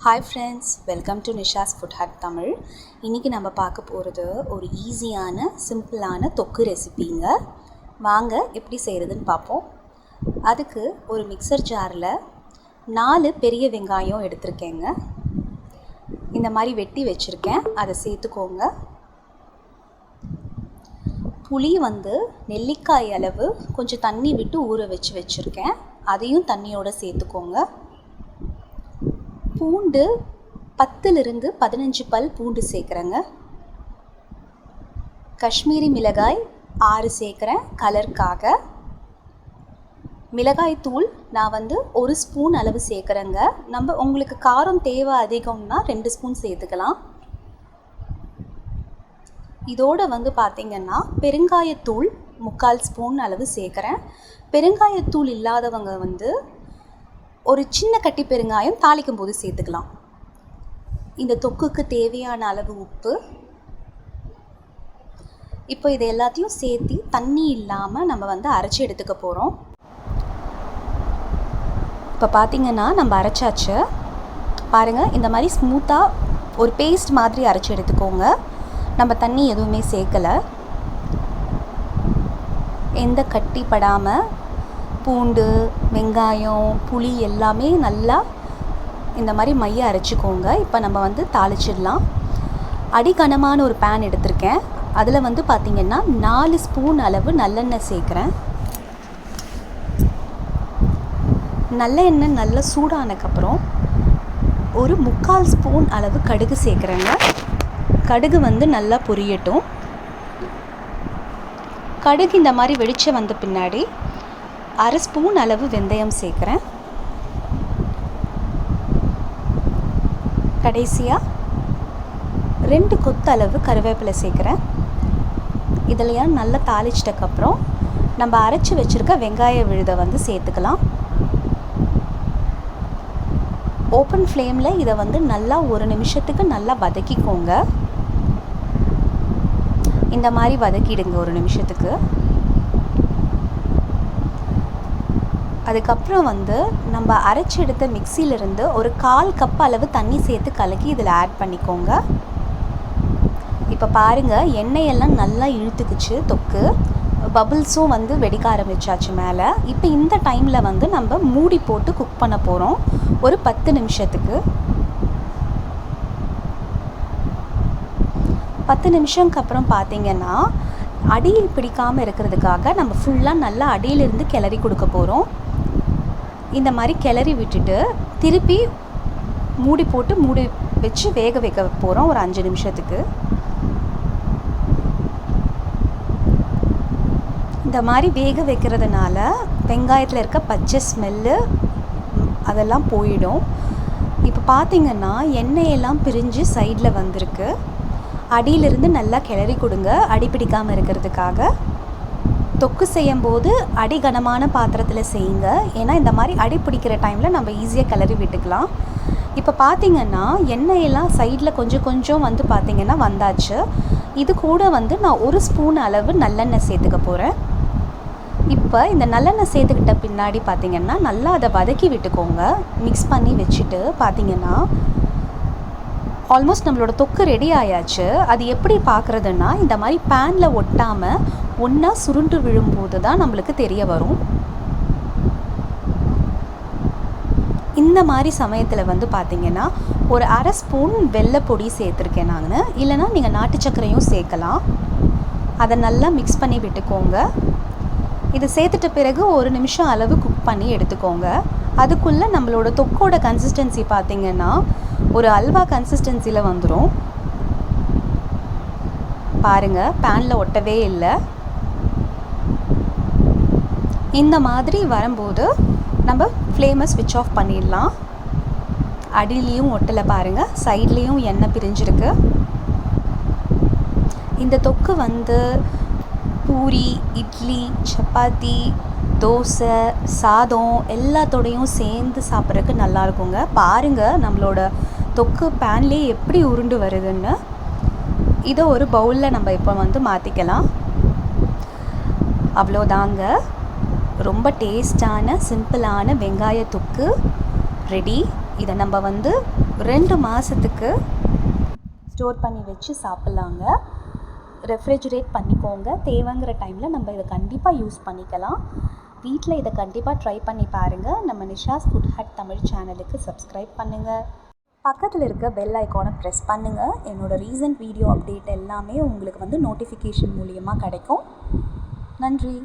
Hi friends, welcome to Nisha's food hut Tamil. இன்றைக்கி நம்ம பார்க்க போகிறது ஒரு ஈஸியான சிம்பிளான தொக்கு ரெசிபிங்க. வாங்க எப்படி செய்கிறதுன்னு பார்ப்போம். அதுக்கு ஒரு மிக்சர் ஜாரில் 4 பெரிய வெங்காயம் எடுத்திருக்கேங்க. இந்த மாதிரி வெட்டி வச்சுருக்கேன், அதை சேர்த்துக்கோங்க. புளி நெல்லிக்காய் அளவு கொஞ்சம் தண்ணி விட்டு ஊற வச்சுருக்கேன், அதையும் தண்ணியோடு சேர்த்துக்கோங்க. பூண்டு 10லிருந்து 15 பல் பூண்டு சேர்க்குறேங்க. காஷ்மீரி மிளகாய் 6 சேர்க்குறேன் கலருக்காக. மிளகாய் தூள் நான் 1 ஸ்பூன் அளவு சேர்க்குறேங்க. உங்களுக்கு காரம் தேவை அதிகம்னா 2 ஸ்பூன் சேர்த்துக்கலாம். இதோடு பார்த்திங்கன்னா பெருங்காயத்தூள் 3/4 ஸ்பூன் அளவு சேர்க்குறேன். பெருங்காயத்தூள் இல்லாதவங்க ஒரு சின்ன கட்டி பெருங்காயம் தாளிக்கும் போது சேர்த்துக்கலாம். இந்த தொக்குக்கு தேவையான அளவு உப்பு. இப்போ இது எல்லாத்தையும் சேர்த்து தண்ணி இல்லாமல் நம்ம அரைச்சி எடுத்துக்க போகிறோம். இப்போ பார்த்திங்கன்னா நம்ம அரைச்சாச்சு பாருங்கள். இந்த மாதிரி ஸ்மூத்தாக ஒரு பேஸ்ட் மாதிரி அரைச்சி எடுத்துக்கோங்க. நம்ம தண்ணி எதுவுமே சேர்க்கலை. எந்த கட்டி படாமல் பூண்டு, வெங்காயம், புளி எல்லாமே நல்லா இந்த மாதிரி மைய அரைச்சிக்கோங்க. இப்போ நம்ம தாளிச்சிடலாம். அடிகனமான ஒரு பேன் எடுத்திருக்கேன். அதில் பார்த்திங்கன்னா 4 ஸ்பூன் அளவு நல்லெண்ணெய் சேர்க்குறேன். நல்லெண்ணெய் நல்லா சூடானதுக்கப்புறம் ஒரு 3/4 ஸ்பூன் அளவு கடுகு சேர்க்குறேங்க. கடுகு நல்லா பொரியட்டும். கடுகு இந்த மாதிரி வெடிச்சு வந்த பின்னாடி 1/2 ஸ்பூன் அளவு வெந்தயம் சேர்க்குறேன். கடைசியாக 2 கொத்து அளவு கருவேப்பிலை சேர்க்குறேன். இதெல்லாம் நல்லா தாளிச்சிட்டக்கப்புறம் நம்ம அரைச்சி வச்சுருக்க வெங்காய விழுதை சேர்த்துக்கலாம். ஓப்பன் ஃப்ளேமில் இதை நல்லா 1 நிமிஷத்துக்கு நல்லா வதக்கிக்கோங்க. இந்த மாதிரி வதக்கிடுங்க 1 நிமிஷத்துக்கு. அதுக்கப்புறம் நம்ம அரைச்சி எடுத்த மிக்சியிலிருந்து ஒரு 1/4 கப் அளவு தண்ணி சேர்த்து கலக்கி இதில் ஆட் பண்ணிக்கோங்க. இப்போ பாருங்கள், எண்ணெயெல்லாம் நல்லா இழுத்துக்குச்சு தொக்கு. பபுள்ஸும் வெடிக்க ஆரம்பிச்சாச்சு மேலே. இப்போ இந்த டைமில் நம்ம மூடி போட்டு குக் பண்ண போகிறோம் ஒரு 10 நிமிஷத்துக்கு. 10 நிமிஷம்க்கு அப்புறம் பார்த்திங்கன்னா அடியில் பிடிக்காமல் இருக்கிறதுக்காக நம்ம ஃபுல்லாக நல்லா அடியிலிருந்து கிளறி கொடுக்க போகிறோம். இந்த மாதிரி கிளறி விட்டுட்டு திருப்பி மூடி போட்டு மூடி வச்சு வேக வைக்க போகிறோம் ஒரு 5 நிமிஷத்துக்கு. இந்த மாதிரி வேக வைக்கிறதுனால வெங்காயத்தில் இருக்க பச்சை ஸ்மெல்லு அதெல்லாம் போயிடும். இப்போ பார்த்திங்கன்னா எண்ணெயெல்லாம் பிரிஞ்சு சைடில் வந்திருக்கு. அடியிலிருந்து நல்லா கிளறி கொடுங்க, அடி பிடிக்காமல் இருக்கிறதுக்காக. தொக்கு செய்யும்போது அடிகனமான பாத்திரத்தில் செய்யுங்க. ஏன்னா இந்த மாதிரி அடி பிடிக்கிற டைமில் நம்ம ஈஸியாக கிளறி விட்டுக்கலாம். இப்போ பார்த்திங்கன்னா எண்ணெயெல்லாம் சைடில் கொஞ்சம் கொஞ்சம் பார்த்திங்கன்னா வந்தாச்சு. இது கூட நான் 1 ஸ்பூன் அளவு நல்லெண்ணெய் சேர்த்துக்க போகிறேன். இப்போ இந்த நல்லெண்ணெய் சேர்த்துக்கிட்ட பின்னாடி பார்த்திங்கன்னா நல்லா அதை வதக்கி விட்டுக்கோங்க. மிக்ஸ் பண்ணி வச்சுட்டு பார்த்திங்கன்னா ஆல்மோஸ்ட் நம்மளோட தொக்கு ரெடி ஆயாச்சு. அது எப்படி பார்க்குறதுன்னா இந்த மாதிரி பேனில் ஒட்டாமல் ஒன்றா சுருண்டு விழும்போது தான் நம்மளுக்கு தெரிய வரும். இந்த மாதிரி சமயத்தில் பார்த்திங்கன்னா ஒரு 1/2 ஸ்பூன் வெல்லைப்பொடி சேர்த்துருக்கேன் நான். இல்லைனா நீங்கள் நாட்டு சர்க்கரையும் சேர்க்கலாம். அதை நல்லா மிக்ஸ் பண்ணி விட்டுக்கோங்க. இது சேர்த்துட்ட பிறகு 1 நிமிஷம் அளவு குக் பண்ணி எடுத்துக்கோங்க. அதுக்குள்ளே நம்மளோட தொக்கோட கன்சிஸ்டன்சி பார்த்திங்கன்னா ஒரு அல்வா கன்சிஸ்டன்சியில் வந்துடும். பாருங்கள், பேனில் ஒட்டவே இல்லை. இந்த மாதிரி வரும்போது நம்ம ஃப்ளேமை ஸ்விட்ச் ஆஃப் பண்ணிடலாம். அடியிலையும் ஒட்டலை பாருங்கள், சைட்லேயும் எண்ணெய் பிரிஞ்சிருக்கு. இந்த தொக்கு பூரி, இட்லி, சப்பாத்தி, தோசை, சாதம் எல்லாத்தோடையும் சேர்ந்து சாப்பிட்றதுக்கு நல்லாயிருக்குங்க. பாருங்கள் நம்மளோட தொக்கு பேன்லேயே எப்படி உருண்டு வருதுன்னு. இதை ஒரு பவுலில் நம்ம இப்போ மாற்றிக்கலாம். அவ்வளோதாங்க, ரொம்ப டேஸ்டான சிம்பிளான வெங்காய தொக்கு ரெடி. இதை நம்ம வந்து 2 மாதத்துக்கு ஸ்டோர் பண்ணி வச்சு சாப்பிட்லாங்க. ரெஃப்ரிஜரேட் பண்ணிக்கோங்க. தேவைங்கிற டைமில் நம்ம இதை கண்டிப்பாக யூஸ் பண்ணிக்கலாம். வீட்டில் இதை கண்டிப்பாக ட்ரை பண்ணி பாருங்கள். நம்ம நிஷாஸ் ஃபுட் ஹட் தமிழ் சேனலுக்கு சப்ஸ்கிரைப் பண்ணுங்கள். பக்கத்தில் இருக்க பெல் ஐக்கானை ப்ரெஸ் பண்ணுங்கள். என்னோடய ரீசன்ட் வீடியோ அப்டேட் எல்லாமே உங்களுக்கு வந்து நோட்டிஃபிகேஷன் மூலியமாக கிடைக்கும். நன்றி.